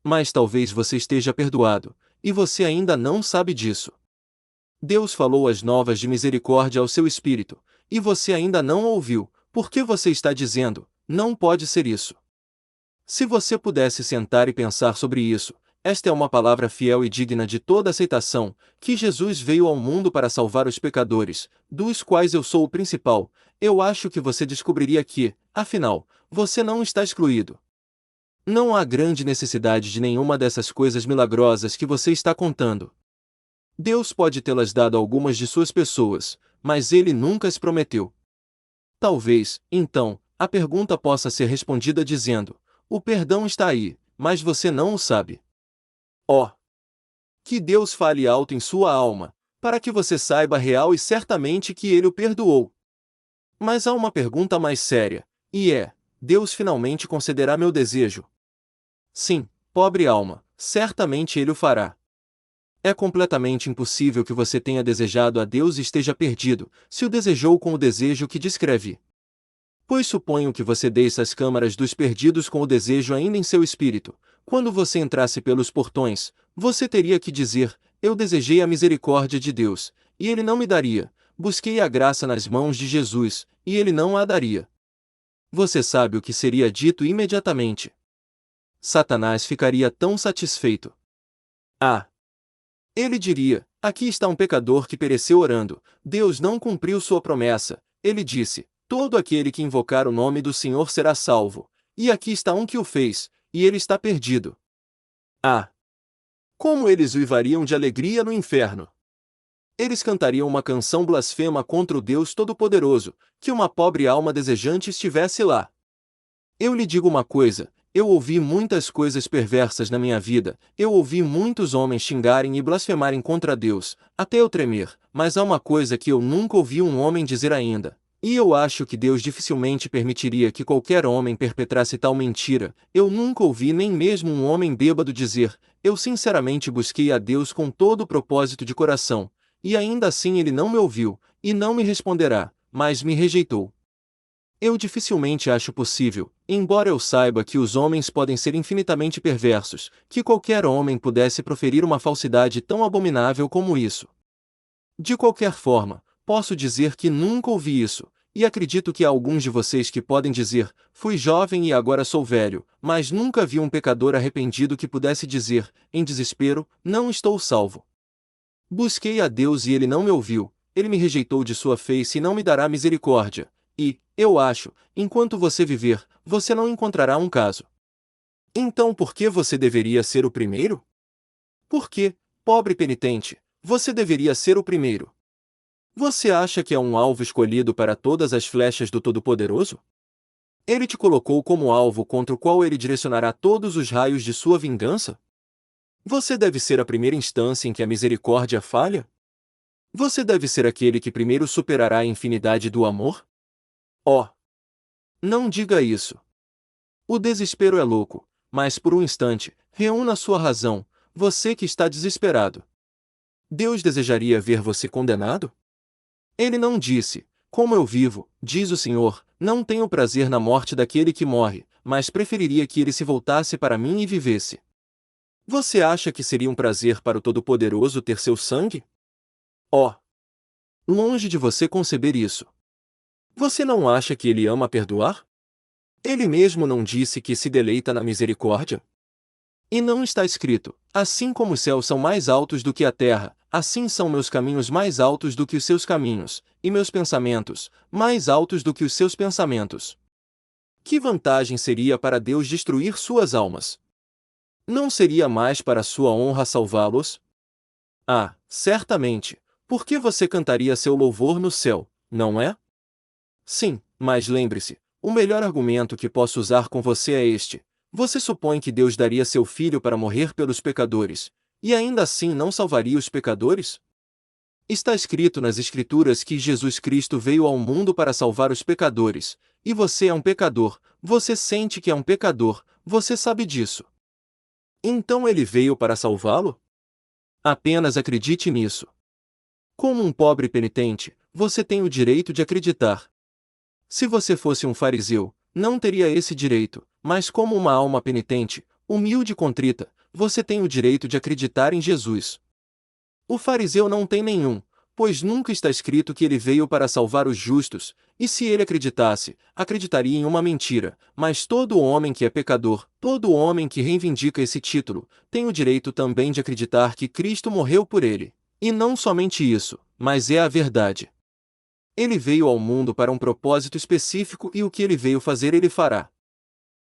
Mas talvez você esteja perdoado, e você ainda não sabe disso. Deus falou as novas de misericórdia ao seu espírito, e você ainda não ouviu, porque você está dizendo, não pode ser isso. Se você pudesse sentar e pensar sobre isso, esta é uma palavra fiel e digna de toda aceitação, que Jesus veio ao mundo para salvar os pecadores, dos quais eu sou o principal, eu acho que você descobriria que, afinal, você não está excluído. Não há grande necessidade de nenhuma dessas coisas milagrosas que você está contando. Deus pode tê-las dado a algumas de suas pessoas, mas ele nunca as prometeu. Talvez, então, a pergunta possa ser respondida dizendo: o perdão está aí, mas você não o sabe. Ó, que Deus fale alto em sua alma, para que você saiba real e certamente que Ele o perdoou. Mas há uma pergunta mais séria, e é: Deus finalmente concederá meu desejo? Sim, pobre alma, certamente Ele o fará. É completamente impossível que você tenha desejado a Deus e esteja perdido, se o desejou com o desejo que descreve. Pois suponho que você desça as câmaras dos perdidos com o desejo ainda em seu espírito. Quando você entrasse pelos portões, você teria que dizer: eu desejei a misericórdia de Deus, e Ele não me daria. Busquei a graça nas mãos de Jesus, e Ele não a daria. Você sabe o que seria dito imediatamente. Satanás ficaria tão satisfeito. Ah! Ele diria: aqui está um pecador que pereceu orando. Deus não cumpriu sua promessa. Ele disse: todo aquele que invocar o nome do Senhor será salvo. E aqui está um que o fez, e ele está perdido. Ah! Como eles uivariam de alegria no inferno! Eles cantariam uma canção blasfema contra o Deus Todo-Poderoso, que uma pobre alma desejante estivesse lá. Eu lhe digo uma coisa: eu ouvi muitas coisas perversas na minha vida, eu ouvi muitos homens xingarem e blasfemarem contra Deus, até eu tremer, mas há uma coisa que eu nunca ouvi um homem dizer ainda. E eu acho que Deus dificilmente permitiria que qualquer homem perpetrasse tal mentira. Eu nunca ouvi nem mesmo um homem bêbado dizer: eu sinceramente busquei a Deus com todo o propósito de coração, e ainda assim Ele não me ouviu, e não me responderá, mas me rejeitou. Eu dificilmente acho possível, embora eu saiba que os homens podem ser infinitamente perversos, que qualquer homem pudesse proferir uma falsidade tão abominável como isso. De qualquer forma, posso dizer que nunca ouvi isso, e acredito que há alguns de vocês que podem dizer: fui jovem e agora sou velho, mas nunca vi um pecador arrependido que pudesse dizer, em desespero: não estou salvo. Busquei a Deus e Ele não me ouviu, Ele me rejeitou de sua face e não me dará misericórdia. E, eu acho, enquanto você viver, você não encontrará um caso. Então por que você deveria ser o primeiro? Por que, pobre penitente, você deveria ser o primeiro? Você acha que é um alvo escolhido para todas as flechas do Todo-Poderoso? Ele te colocou como alvo contra o qual ele direcionará todos os raios de sua vingança? Você deve ser a primeira instância em que a misericórdia falha? Você deve ser aquele que primeiro superará a infinidade do amor? Oh! Não diga isso. O desespero é louco, mas por um instante, reúna sua razão, você que está desesperado. Deus desejaria ver você condenado? Ele não disse: como eu vivo, diz o Senhor, não tenho prazer na morte daquele que morre, mas preferiria que ele se voltasse para mim e vivesse. Você acha que seria um prazer para o Todo-Poderoso ter seu sangue? Oh! Longe de você conceber isso. Você não acha que ele ama perdoar? Ele mesmo não disse que se deleita na misericórdia? E não está escrito: assim como os céus são mais altos do que a terra, assim são meus caminhos mais altos do que os seus caminhos, e meus pensamentos mais altos do que os seus pensamentos. Que vantagem seria para Deus destruir suas almas? Não seria mais para sua honra salvá-los? Ah, certamente, porque você cantaria seu louvor no céu, não é? Sim, mas lembre-se, o melhor argumento que posso usar com você é este: você supõe que Deus daria seu filho para morrer pelos pecadores, e ainda assim não salvaria os pecadores? Está escrito nas Escrituras que Jesus Cristo veio ao mundo para salvar os pecadores, e você é um pecador, você sente que é um pecador, você sabe disso. Então ele veio para salvá-lo? Apenas acredite nisso. Como um pobre penitente, você tem o direito de acreditar. Se você fosse um fariseu, não teria esse direito, mas como uma alma penitente, humilde e contrita, você tem o direito de acreditar em Jesus. O fariseu não tem nenhum, pois nunca está escrito que ele veio para salvar os justos, e se ele acreditasse, acreditaria em uma mentira, mas todo homem que é pecador, todo homem que reivindica esse título, tem o direito também de acreditar que Cristo morreu por ele. E não somente isso, mas é a verdade. Ele veio ao mundo para um propósito específico e o que ele veio fazer ele fará.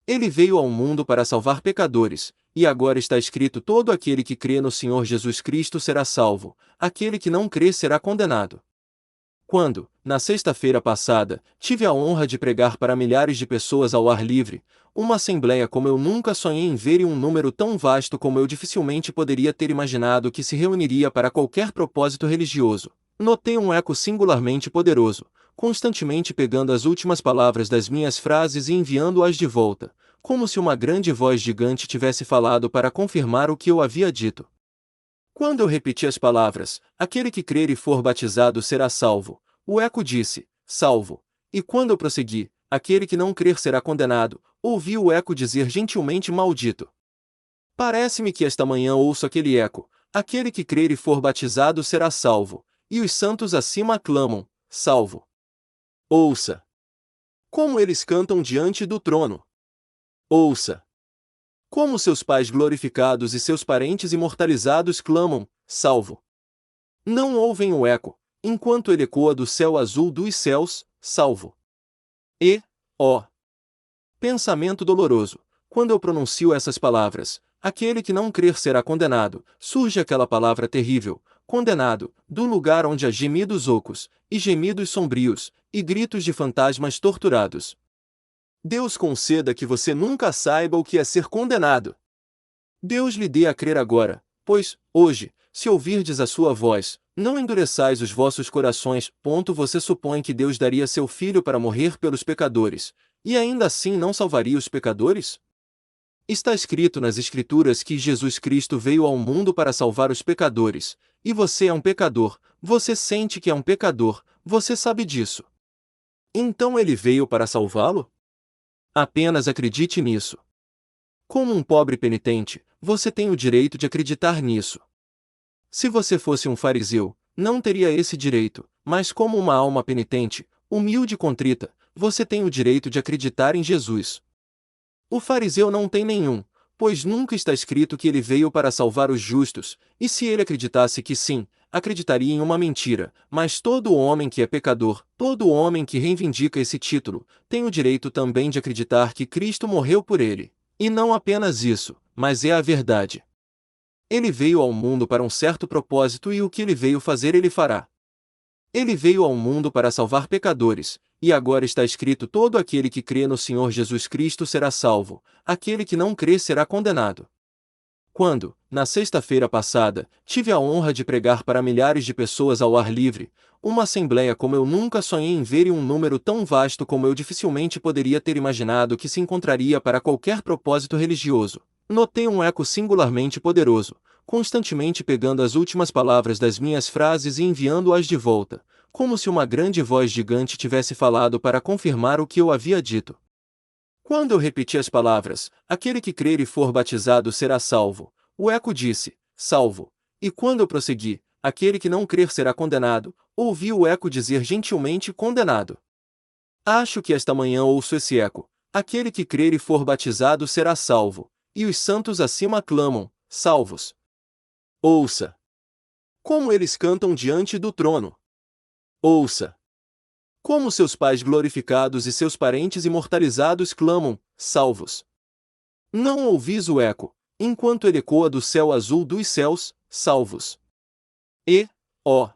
Ele veio ao mundo para salvar pecadores, e agora está escrito: todo aquele que crê no Senhor Jesus Cristo será salvo, aquele que não crê será condenado. Quando, na sexta-feira passada, tive a honra de pregar para milhares de pessoas ao ar livre, uma assembleia como eu nunca sonhei em ver e um número tão vasto como eu dificilmente poderia ter imaginado que se reuniria para qualquer propósito religioso, notei um eco singularmente poderoso, constantemente pegando as últimas palavras das minhas frases e enviando-as de volta, como se uma grande voz gigante tivesse falado para confirmar o que eu havia dito. Quando eu repeti as palavras, aquele que crer e for batizado será salvo, o eco disse, salvo. E quando eu prossegui, aquele que não crer será condenado, ouvi o eco dizer gentilmente maldito. Parece-me que esta manhã ouço aquele eco, aquele que crer e for batizado será salvo, e os santos acima aclamam, salvo. Ouça! Como eles cantam diante do trono. Ouça! Como seus pais glorificados e seus parentes imortalizados clamam, salvo. Não ouvem o eco, enquanto ele ecoa do céu azul dos céus, salvo. E, ó, pensamento doloroso, quando eu pronuncio essas palavras, aquele que não crer será condenado, surge aquela palavra terrível, condenado, do lugar onde há gemidos ocos, e gemidos sombrios, e gritos de fantasmas torturados. Deus conceda que você nunca saiba o que é ser condenado. Deus lhe dê a crer agora, pois, hoje, se ouvirdes a sua voz, não endureçais os vossos corações. Você supõe que Deus daria seu filho para morrer pelos pecadores, e ainda assim não salvaria os pecadores? Está escrito nas Escrituras que Jesus Cristo veio ao mundo para salvar os pecadores, e você é um pecador, você sente que é um pecador, você sabe disso. Então ele veio para salvá-lo? Apenas acredite nisso. Como um pobre penitente, você tem o direito de acreditar nisso. Se você fosse um fariseu, não teria esse direito, mas como uma alma penitente, humilde e contrita, você tem o direito de acreditar em Jesus. O fariseu não tem nenhum, pois nunca está escrito que ele veio para salvar os justos, e se ele acreditasse que sim, acreditaria em uma mentira, mas todo homem que é pecador, todo homem que reivindica esse título, tem o direito também de acreditar que Cristo morreu por ele. E não apenas isso, mas é a verdade. Ele veio ao mundo para um certo propósito e o que ele veio fazer ele fará. Ele veio ao mundo para salvar pecadores, e agora está escrito: todo aquele que crê no Senhor Jesus Cristo será salvo, aquele que não crê será condenado. Quando, na sexta-feira passada, tive a honra de pregar para milhares de pessoas ao ar livre, uma assembleia como eu nunca sonhei em ver e um número tão vasto como eu dificilmente poderia ter imaginado que se encontraria para qualquer propósito religioso, notei um eco singularmente poderoso, constantemente pegando as últimas palavras das minhas frases e enviando-as de volta, como se uma grande voz gigante tivesse falado para confirmar o que eu havia dito. Quando eu repeti as palavras, aquele que crer e for batizado será salvo, o eco disse, salvo. E quando eu prossegui, aquele que não crer será condenado, ouvi o eco dizer gentilmente condenado. Acho que esta manhã ouço esse eco, aquele que crer e for batizado será salvo, e os santos acima clamam, salvos. Ouça! Como eles cantam diante do trono. Ouça! Como seus pais glorificados e seus parentes imortalizados clamam, salvos. Não ouvis o eco, enquanto ele ecoa do céu azul dos céus, salvos. E, ó,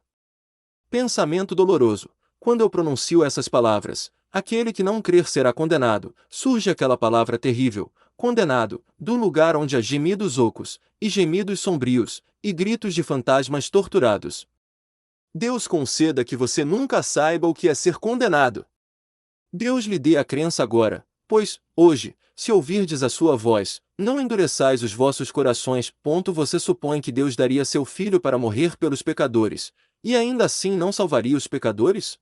pensamento doloroso, quando eu pronuncio essas palavras, aquele que não crer será condenado, surge aquela palavra terrível, condenado, do lugar onde há gemidos ocos, e gemidos sombrios, e gritos de fantasmas torturados. Deus conceda que você nunca saiba o que é ser condenado. Deus lhe dê a crença agora, pois, hoje, se ouvirdes a sua voz, não endureçais os vossos corações. Você supõe que Deus daria seu filho para morrer pelos pecadores, e ainda assim não salvaria os pecadores?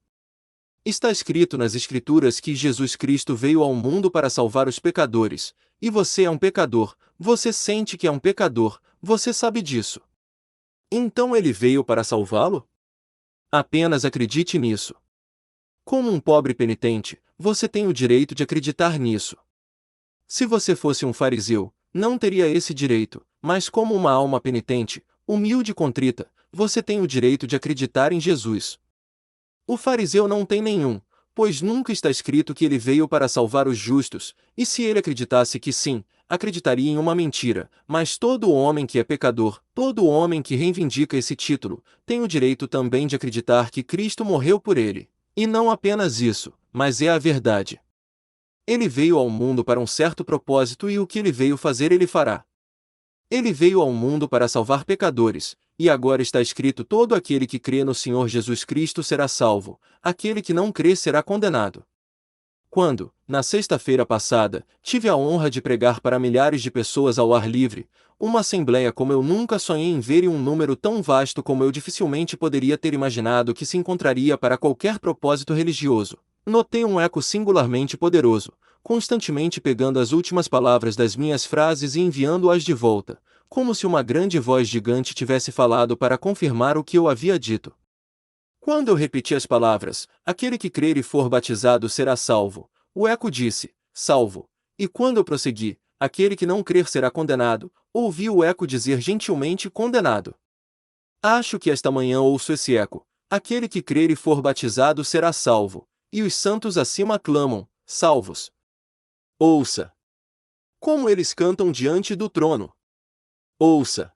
Está escrito nas Escrituras que Jesus Cristo veio ao mundo para salvar os pecadores, e você é um pecador, você sente que é um pecador, você sabe disso. Então ele veio para salvá-lo? Apenas acredite nisso. Como um pobre penitente, você tem o direito de acreditar nisso. Se você fosse um fariseu, não teria esse direito, mas como uma alma penitente, humilde e contrita, você tem o direito de acreditar em Jesus. O fariseu não tem nenhum, pois nunca está escrito que ele veio para salvar os justos, e se ele acreditasse que sim, acreditaria em uma mentira, mas todo homem que é pecador, todo homem que reivindica esse título, tem o direito também de acreditar que Cristo morreu por ele. E não apenas isso, mas é a verdade. Ele veio ao mundo para um certo propósito e o que ele veio fazer ele fará. Ele veio ao mundo para salvar pecadores, e agora está escrito: todo aquele que crê no Senhor Jesus Cristo será salvo, aquele que não crê será condenado. Quando, na sexta-feira passada, tive a honra de pregar para milhares de pessoas ao ar livre, uma assembleia como eu nunca sonhei em ver e um número tão vasto como eu dificilmente poderia ter imaginado que se encontraria para qualquer propósito religioso, notei um eco singularmente poderoso, constantemente pegando as últimas palavras das minhas frases e enviando-as de volta, como se uma grande voz gigante tivesse falado para confirmar o que eu havia dito. Quando eu repeti as palavras, aquele que crer e for batizado será salvo, o eco disse, salvo. E quando eu prossegui, aquele que não crer será condenado, ouvi o eco dizer gentilmente condenado. Acho que esta manhã ouço esse eco, aquele que crer e for batizado será salvo, e os santos acima clamam, salvos. Ouça! Como eles cantam diante do trono. Ouça!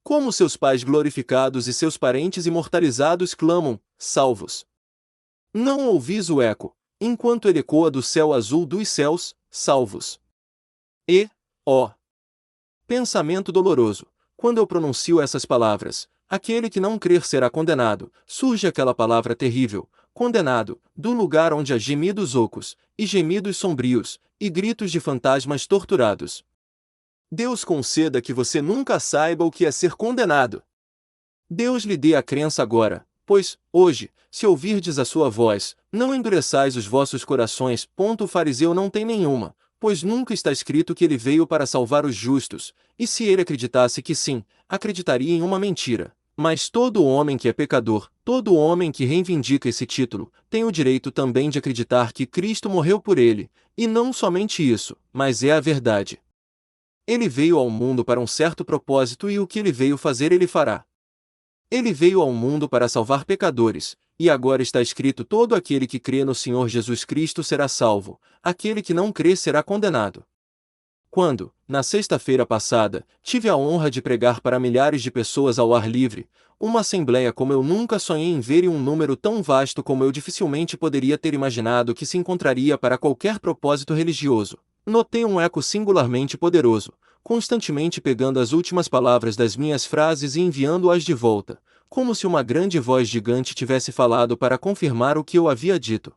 Como seus pais glorificados e seus parentes imortalizados clamam, salvos. Não ouvis o eco, enquanto ele ecoa do céu azul dos céus, salvos. E, ó, pensamento doloroso, quando eu pronuncio essas palavras, aquele que não crer será condenado, surge aquela palavra terrível, condenado, do lugar onde há gemidos ocos, e gemidos sombrios, e gritos de fantasmas torturados. Deus conceda que você nunca saiba o que é ser condenado. Deus lhe dê a crença agora, pois, hoje, se ouvirdes a sua voz, não endureçais os vossos corações. O fariseu não tem nenhuma, pois nunca está escrito que ele veio para salvar os justos, e se ele acreditasse que sim, acreditaria em uma mentira. Mas todo homem que é pecador, todo homem que reivindica esse título, tem o direito também de acreditar que Cristo morreu por ele, e não somente isso, mas é a verdade. Ele veio ao mundo para um certo propósito e o que ele veio fazer ele fará. Ele veio ao mundo para salvar pecadores, e agora está escrito: todo aquele que crê no Senhor Jesus Cristo será salvo, aquele que não crê será condenado. Quando, na sexta-feira passada, tive a honra de pregar para milhares de pessoas ao ar livre, uma assembleia como eu nunca sonhei em ver e um número tão vasto como eu dificilmente poderia ter imaginado que se encontraria para qualquer propósito religioso, notei um eco singularmente poderoso, constantemente pegando as últimas palavras das minhas frases e enviando-as de volta, como se uma grande voz gigante tivesse falado para confirmar o que eu havia dito.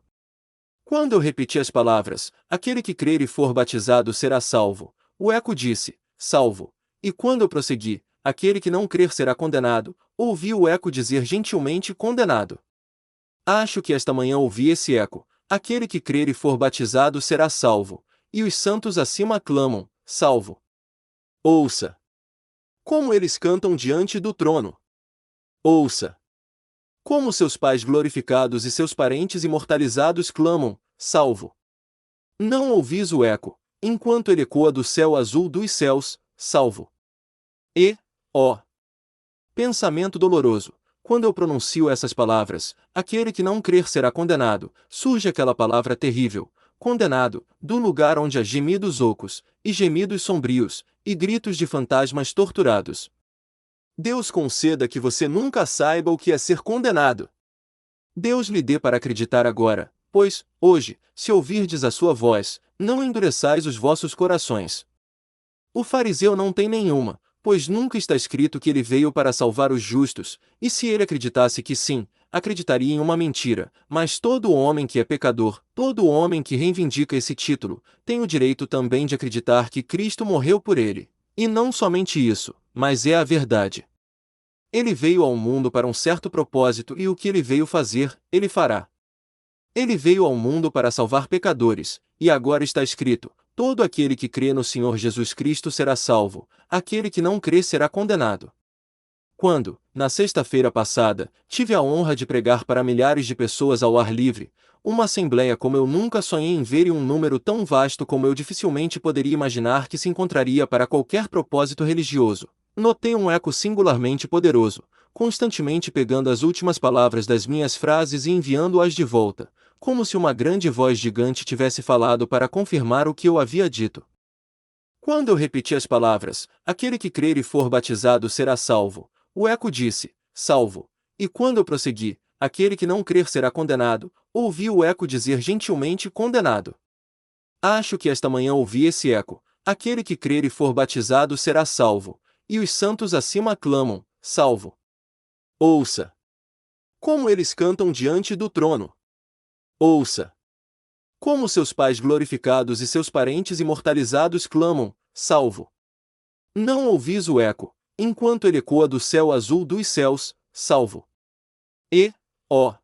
Quando eu repeti as palavras, aquele que crer e for batizado será salvo, o eco disse, salvo. E quando eu prossegui, aquele que não crer será condenado, ouvi o eco dizer gentilmente condenado. Acho que esta manhã ouvi esse eco, aquele que crer e for batizado será salvo, e os santos acima clamam, salvo. Ouça! Como eles cantam diante do trono. Ouça! Como seus pais glorificados e seus parentes imortalizados clamam, salvo. Não ouvis o eco, enquanto ele ecoa do céu azul dos céus, salvo. E, ó, pensamento doloroso, quando eu pronuncio essas palavras, aquele que não crer será condenado, surge aquela palavra terrível, condenado, do lugar onde há gemidos ocos, e gemidos sombrios, e gritos de fantasmas torturados. Deus conceda que você nunca saiba o que é ser condenado. Deus lhe dê para acreditar agora, pois, hoje, se ouvirdes a sua voz, não endureçais os vossos corações. O fariseu não tem nenhuma, pois nunca está escrito que ele veio para salvar os justos, e se ele acreditasse que sim, acreditaria em uma mentira, mas todo homem que é pecador, todo homem que reivindica esse título, tem o direito também de acreditar que Cristo morreu por ele. E não somente isso, mas é a verdade. Ele veio ao mundo para um certo propósito e o que ele veio fazer, ele fará. Ele veio ao mundo para salvar pecadores, e agora está escrito: todo aquele que crê no Senhor Jesus Cristo será salvo, aquele que não crê será condenado. Quando, na sexta-feira passada, tive a honra de pregar para milhares de pessoas ao ar livre, uma assembleia como eu nunca sonhei em ver e um número tão vasto como eu dificilmente poderia imaginar que se encontraria para qualquer propósito religioso, notei um eco singularmente poderoso, constantemente pegando as últimas palavras das minhas frases e enviando-as de volta, como se uma grande voz gigante tivesse falado para confirmar o que eu havia dito. Quando eu repeti as palavras, aquele que crer e for batizado será salvo, o eco disse, salvo. E quando eu prossegui, aquele que não crer será condenado, ouvi o eco dizer gentilmente condenado. Acho que esta manhã ouvi esse eco, aquele que crer e for batizado será salvo, e os santos acima clamam, salvo. Ouça! Como eles cantam diante do trono. Ouça! Como seus pais glorificados e seus parentes imortalizados clamam, salvo. Não ouvis o eco, enquanto ele ecoa do céu azul dos céus, salvo. E, ó,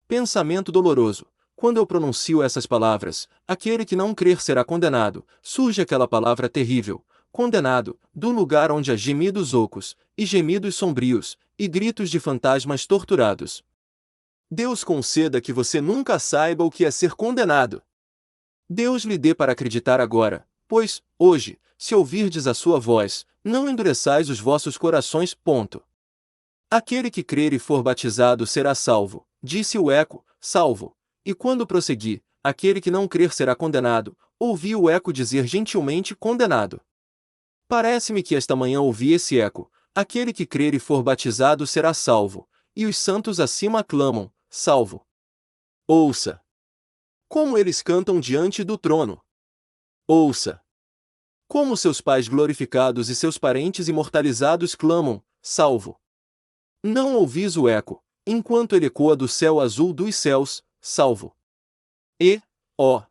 pensamento doloroso, quando eu pronuncio essas palavras, aquele que não crer será condenado, surge aquela palavra terrível, condenado, do lugar onde há gemidos ocos, e gemidos sombrios, e gritos de fantasmas torturados. Deus conceda que você nunca saiba o que é ser condenado. Deus lhe dê para acreditar agora, pois, hoje, se ouvirdes a sua voz, não endureçais os vossos corações. Aquele que crer e for batizado será salvo, disse o eco, salvo. E quando prossegui, aquele que não crer será condenado, ouvi o eco dizer gentilmente condenado. Parece-me que esta manhã ouvi esse eco, aquele que crer e for batizado será salvo, e os santos acima clamam, salvo. Ouça! Como eles cantam diante do trono. Ouça! Como seus pais glorificados e seus parentes imortalizados clamam, salvo. Não ouvis o eco, enquanto ele ecoa do céu azul dos céus, salvo. E, ó,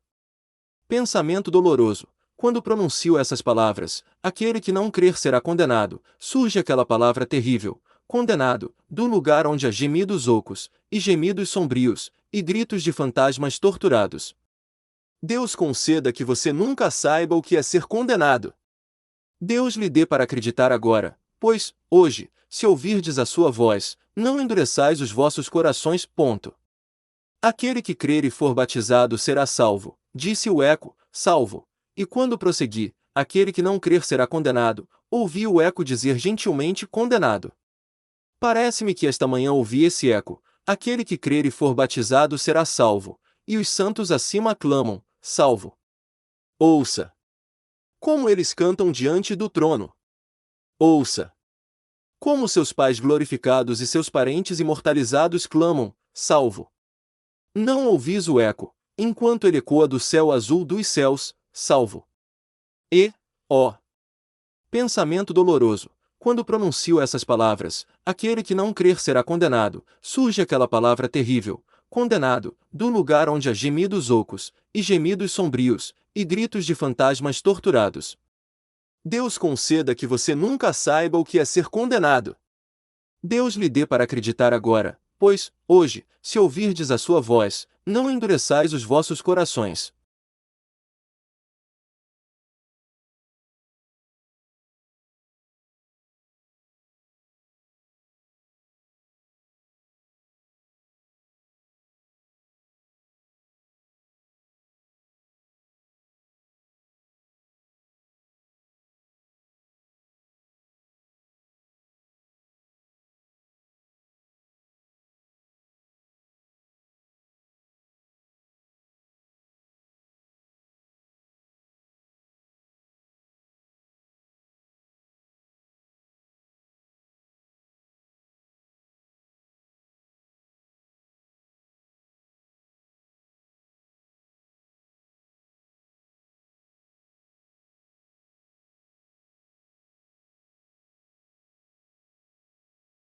pensamento doloroso, quando pronuncio essas palavras, aquele que não crer será condenado, surge aquela palavra terrível, condenado, do lugar onde há gemidos ocos, e gemidos sombrios, e gritos de fantasmas torturados. Deus conceda que você nunca saiba o que é ser condenado. Deus lhe dê para acreditar agora, pois, hoje, se ouvirdes a sua voz, não endureçais os vossos corações. Aquele que crer e for batizado será salvo, disse o eco, salvo. E quando prossegui, aquele que não crer será condenado, ouvi o eco dizer gentilmente condenado. Parece-me que esta manhã ouvi esse eco, aquele que crer e for batizado será salvo, e os santos acima clamam, salvo. Ouça! Como eles cantam diante do trono. Ouça! Como seus pais glorificados e seus parentes imortalizados clamam, salvo. Não ouvis o eco, enquanto ele ecoa do céu azul dos céus, salvo. E, ó, pensamento doloroso, quando pronuncio essas palavras, aquele que não crer será condenado, surge aquela palavra terrível, condenado, do lugar onde há gemidos ocos, e gemidos sombrios, e gritos de fantasmas torturados. Deus conceda que você nunca saiba o que é ser condenado. Deus lhe dê para acreditar agora, pois, hoje, se ouvirdes a sua voz, não endureçais os vossos corações.